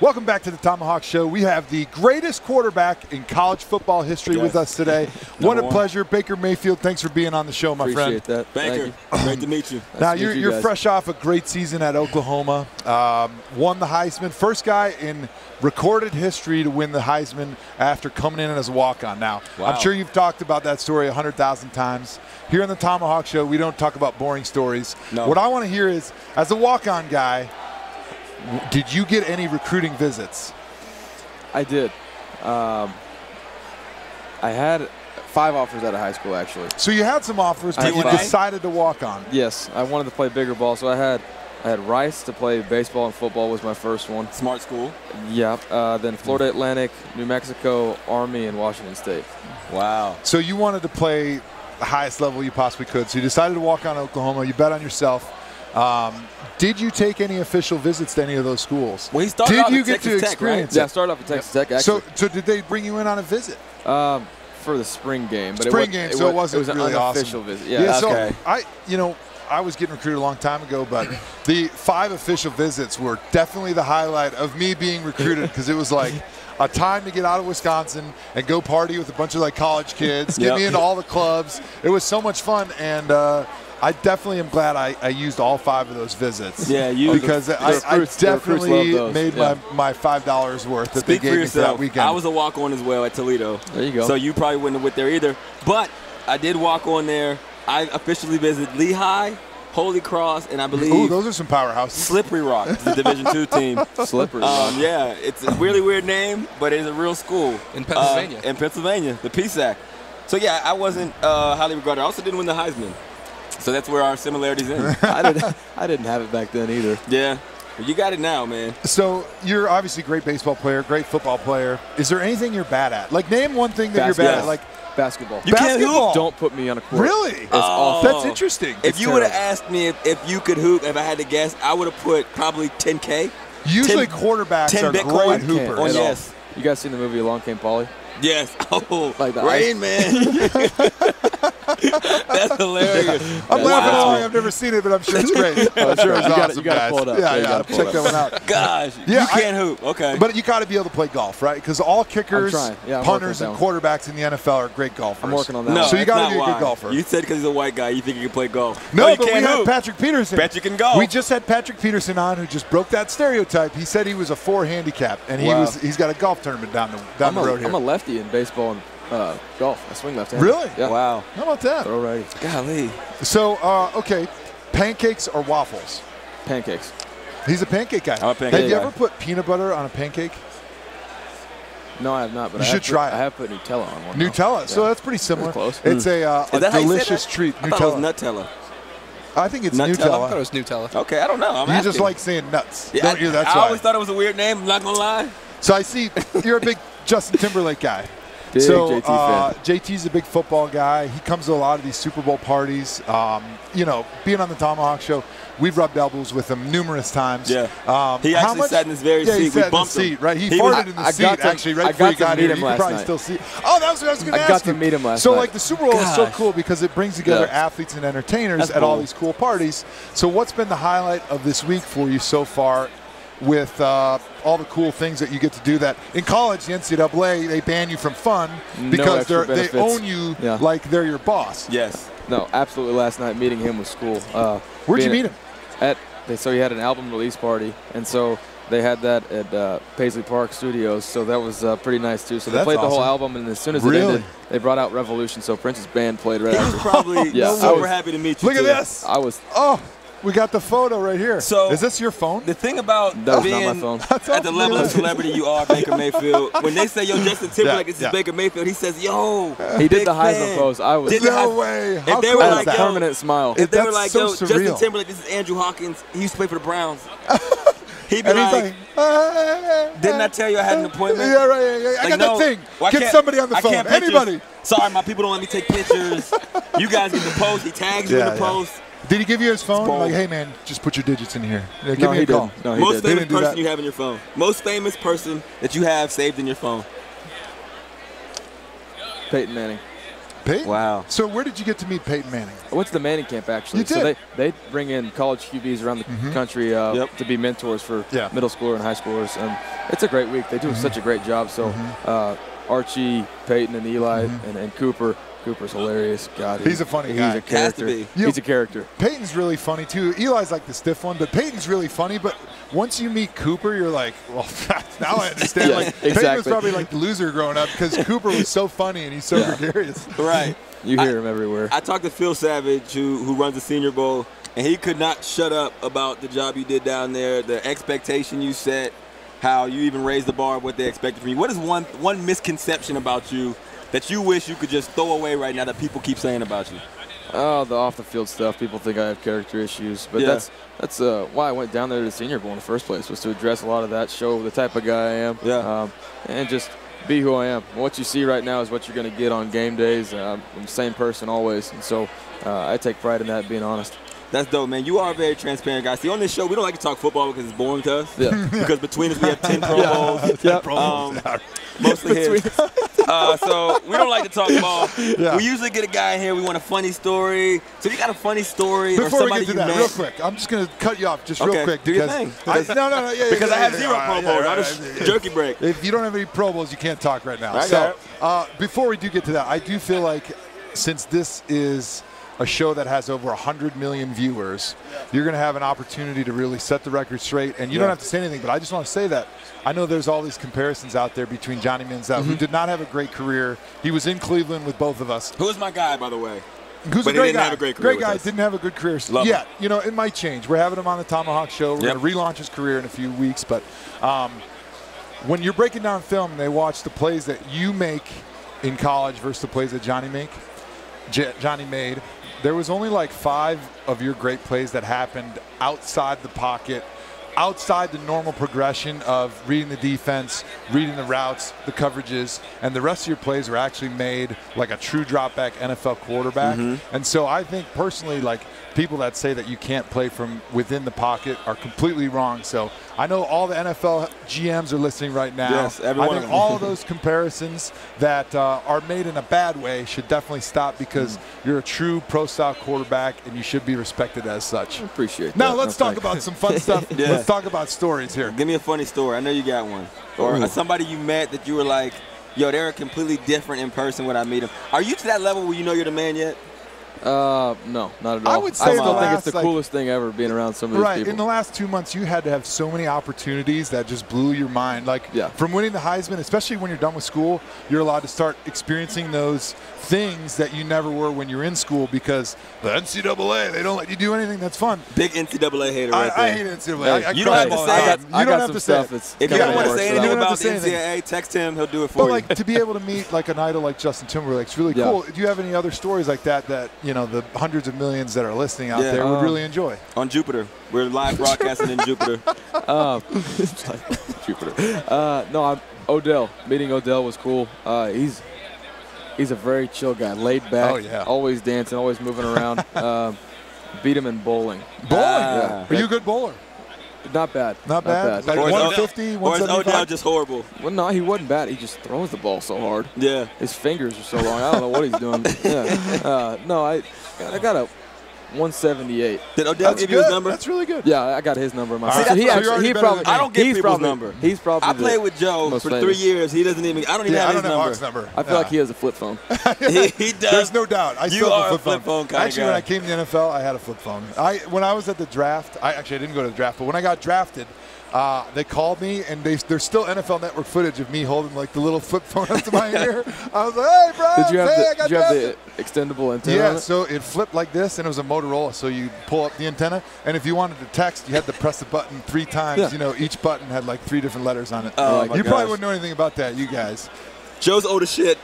Welcome back to the Tomahawk Show. We have the greatest quarterback in college football history with us today. What a pleasure. Baker Mayfield, thanks for being on the show, my friend. Appreciate that. Baker, great to meet you. Now, you're fresh off a great season at Oklahoma. Won the Heisman. First guy in recorded history to win the Heisman after coming in as a walk-on. Now, I'm sure you've talked about that story 100,000 times. Here on the Tomahawk Show, we don't talk about boring stories. No. What I want to hear is, as a walk-on guy, did you get any recruiting visits? I did. I had 5 offers out of high school, actually. So you had some offers, but you decided to walk on. Yes, I wanted to play bigger ball, so I had Rice to play baseball and football was my first one. Smart school. Yeah. Then Florida Atlantic, New Mexico, Army, and Washington State. Wow. So you wanted to play the highest level you possibly could. So you decided to walk on Oklahoma. You bet on yourself. Did you take any official visits to any of those schools? Well, he started off at Texas Tech, experience right? Yeah, I started off at Texas Tech, actually. So did they bring you in on a visit? For the spring game. But it wasn't an really unofficial awesome. visit. Yeah, so I was getting recruited a long time ago, but the 5 official visits were definitely the highlight of me being recruited, because it was like a time to get out of Wisconsin and go party with a bunch of like college kids, get me into all the clubs. It was so much fun, and I definitely am glad I used all 5 of those visits. Yeah, because I definitely made my $5 worth that they gave me for that weekend. I was a walk-on as well at Toledo. There you go. So you probably wouldn't have went there either. But I did walk on there. I officially visited Lehigh, Holy Cross, and I believe. Ooh, those are some powerhouses. Slippery Rock, the Division II team. Slippery Rock. Yeah, it's a really weird name, but it's a real school. In Pennsylvania. In Pennsylvania, the PSAC. So yeah, I wasn't highly regarded. I also didn't win the Heisman. So that's where our similarities end. I didn't have it back then either. Yeah. Well, you got it now, man. So you're obviously a great baseball player, great football player. Is there anything you're bad at? Like, name one thing that you're bad at. Like basketball. You can't hoop? Don't put me on a court. Really? That's interesting. If you would have asked me if you could hoop, if I had to guess, I would have put probably 10K. Usually quarters are great hoopers. Oh, yes. You guys seen the movie Along Came Polly? Yes. Oh, like the Rain Man. That's hilarious. I'm laughing at it. I've never seen it, but I'm sure it's great. I'm sure it's awesome, you gotta pull it up. Yeah, check that one out. Gosh, you can't hoop. Okay. But you got to be able to play golf, right? Because all kickers, punters, and quarterbacks in the NFL are great golfers. I'm working on that. No, so you got to be a good golfer. You said because he's a white guy, you think he can play golf. No, you but can't we hoop. had Patrick Peterson. Patrick can golf. We just had Patrick Peterson on, who just broke that stereotype. He said he was a 4 handicap, and he's got a golf tournament down the road here. I'm a lefty in baseball and golf. I swing left-handed. Really? Yeah. Wow. How about that? Throw righty. Golly. So, okay, pancakes or waffles? Pancakes. He's a pancake guy. I'm a pancake Have you guy. ever put peanut butter on a pancake? No, I have not. But you should try it. I have put Nutella on one. Nutella. Yeah. So that's pretty similar. Close. It's a delicious treat. I thought it was Nutella. I think it's Nutella. Nutella. I thought it was Nutella. Okay, I don't know. You just like saying nuts, Yeah, don't you? That's I why. always thought it was a weird name. I'm not gonna lie. So I see you're a big Justin Timberlake guy. Big JT fan. JT's a big football guy. He comes to a lot of these Super Bowl parties. You know, being on the Tomahawk Show, we've rubbed elbows with him numerous times. Yeah. He actually sat in this very seat. He sat we bumped in the seat, him. right? He farted in the seat, actually, right before he got here. You could probably still see. Oh, that was what I was going to ask you. I got to meet him last night. So, night. like, the Super Bowl is so cool because it brings together athletes and entertainers at all these cool parties. So what's been the highlight of this week for you so far with all the cool things that you get to do? That in college, the NCAA, they ban you from fun because they own you like they're your boss. Yes. No, absolutely. Last night, meeting him was cool. Where'd you meet him? So he had an album release party, and so they had that at Paisley Park Studios, so that was pretty nice too. So they played the whole album, and as soon as it ended, they brought out Revolution, so Prince's band played right after. He was probably super happy to meet you. Look at this. I was. Oh. We got the photo right here. So is this your phone? The thing about being at the level of celebrity you are, Baker Mayfield, when they say, yo, Justin Timberlake, this is Baker Mayfield, he says, yo. He did the Heisman pose. I was. No way. If they were like, yo, permanent smile. If they were like, yo, Justin Timberlake, this is Andrew Hawkins, he used to play for the Browns. He'd be like, didn't I tell you I had an appointment? Yeah, right. Yeah. I got that thing. Get somebody on the phone. Anybody. Sorry, my people don't let me take pictures. You guys get the post. He tags you in the post. Did he give you his phone? Like, hey, man, just put your digits in here. Yeah, give me a call. No, Most famous person you have in your phone. Most famous person that you have saved in your phone. Peyton Manning. Peyton? Wow. So where did you get to meet Peyton Manning? I went to the Manning camp, actually. You did? So they bring in college QBs around the country to be mentors for middle schoolers and high schoolers. And it's a great week. They do such a great job. So Archie, Peyton, and Eli, and Cooper. Cooper's hilarious. God, he's a funny guy. He's a character. He's a character. Peyton's really funny, too. Eli's like the stiff one, but Peyton's really funny. But once you meet Cooper, you're like, well, now I understand. Peyton was probably like the loser growing up because Cooper was so funny and he's so gregarious. Right. You hear him everywhere. I talked to Phil Savage, who runs the Senior Bowl, and he could not shut up about the job you did down there, the expectation you set, how you even raised the bar of what they expected from you. What is one misconception about you that you wish you could just throw away right now that people keep saying about you? Oh, the off-the-field stuff. People think I have character issues. But that's why I went down there to the Senior Bowl in the first place, was to address a lot of that, show the type of guy I am, and just be who I am. What you see right now is what you're going to get on game days. I'm the same person always. And so I take pride in that, being honest. That's dope, man. You are a very transparent guy. See, on this show, we don't like to talk football because it's boring to us. Yeah. Because between us, we have 10 Pro Bowls. Mostly his. So we don't like to talk ball. Yeah. We usually get a guy in here. We want a funny story. So if you got a funny story Before or somebody we get to that, real quick, I'm just going to cut you off just real quick. Do your thing. Because I have 0 Pro Bowls. I'm just jerky break. If you don't have any Pro Bowls, you can't talk right now. So before we do get to that, I do feel like since this is a show that has over 100 million viewers, you're going to have an opportunity to really set the record straight. And you don't have to say anything, but I just want to say that I know there's all these comparisons out there between Johnny Manziel, who did not have a great career. He was in Cleveland with both of us. Who is my guy, by the way? Who's but a great he didn't guy. Have a great career. Great guy. Didn't have a good career yet. You know, it might change. We're having him on the Tomahawk Show. We're going to relaunch his career in a few weeks. But when you're breaking down film and they watch the plays that you make in college versus the plays that Johnny made, there was only like 5 of your great plays that happened outside the pocket, outside the normal progression of reading the defense, reading the routes, the coverages, and the rest of your plays were actually made like a true drop-back NFL quarterback. And so I think personally, like, people that say that you can't play from within the pocket are completely wrong. So I know all the NFL GMs are listening right now. Yes, everyone. I think all of those comparisons that are made in a bad way should definitely stop, because you're a true pro-style quarterback and you should be respected as such. I appreciate that. Now let's talk about some fun stuff. Let's talk about stories here. Give me a funny story. I know you got one. Or somebody you met that you were like, yo, they're completely different in person when I meet them. Are you to that level where you know you're the man yet? No, not at all. I would say I still think it's the coolest thing ever, being around some of these people. In the last 2 months, you had to have so many opportunities that just blew your mind. Like, from winning the Heisman, especially when you're done with school, you're allowed to start experiencing those things that you never were when you're in school, because the NCAA, they don't let you do anything that's fun. Big NCAA hater right there. I hate NCAA. You don't have to say it. I got some stuff. If you don't want to say anything about the NCAA, text him. He'll do it for you. But like, to be able to meet like an idol like Justin Timberlake, it's really cool. Do you have any other stories like that you know, the hundreds of millions that are listening out there would really enjoy? On Jupiter. We're live broadcasting in Jupiter. Jupiter. No, Odell. Meeting Odell was cool. He's a very chill guy, laid back, always dancing, always moving around. Beat him in bowling. Are you a good bowler? Not bad. Not bad. Like 150, 175? Or is Odell just horrible? Well, no, he wasn't bad. He just throws the ball so hard. Yeah. His fingers are so long. I don't know what he's doing. No, I got a 178. Did Odell give you his number? That's really good. Yeah, I got his number. Right. So he probably. I don't get people's number. He's probably. I played with Joe for 3 years. He doesn't even. I don't even have his number. I feel like he has a flip phone. he does. There's no doubt. I still have a flip phone kind Actually, of guy. when I came to the NFL, I had a flip phone. When I was at the draft, I didn't go to the draft, but when I got drafted, they called me, and there's still NFL Network footage of me holding like the little flip phone up to my ear. I was like, "Hey, bro!" Did you have the extendable antenna? Yeah, so it flipped like this, and it was a Motorola. So you pull up the antenna, and if you wanted to text, you had to press the button 3 times. Yeah. You know, each button had like 3 different letters on it. Oh, you probably wouldn't know anything about that, you guys. Joe's old as shit.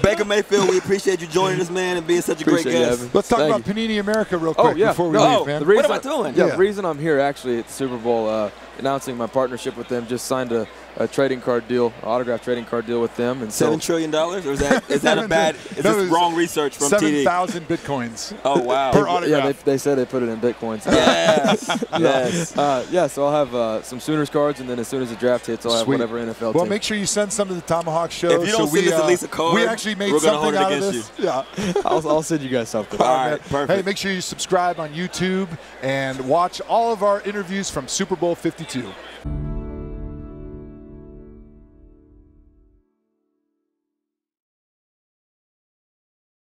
Baker Mayfield, we appreciate you joining us, man, and being such a great guest. Let's talk about Panini America real quick before we leave, man. What am I doing? The reason I'm here actually at the Super Bowl, announcing my partnership with them. Just signed a trading card deal, autograph trading card deal with them. And $7 trillion? Or is that a bad? Is this wrong research from TD? 7,000 bitcoins. Oh wow! Per autograph. Yeah, they said they put it in bitcoins. Yes. Yes. Yeah, so I'll have some Sooners cards, and then as soon as the draft hits, I'll have whatever NFL. Well, team. make sure you send some to the Tomahawk Show. If you don't send us at least a card, we actually made we're gonna something hold it out of against this. Yeah. I'll send you guys something. All right, perfect. Hey, make sure you subscribe on YouTube and watch all of our interviews from Super Bowl 52.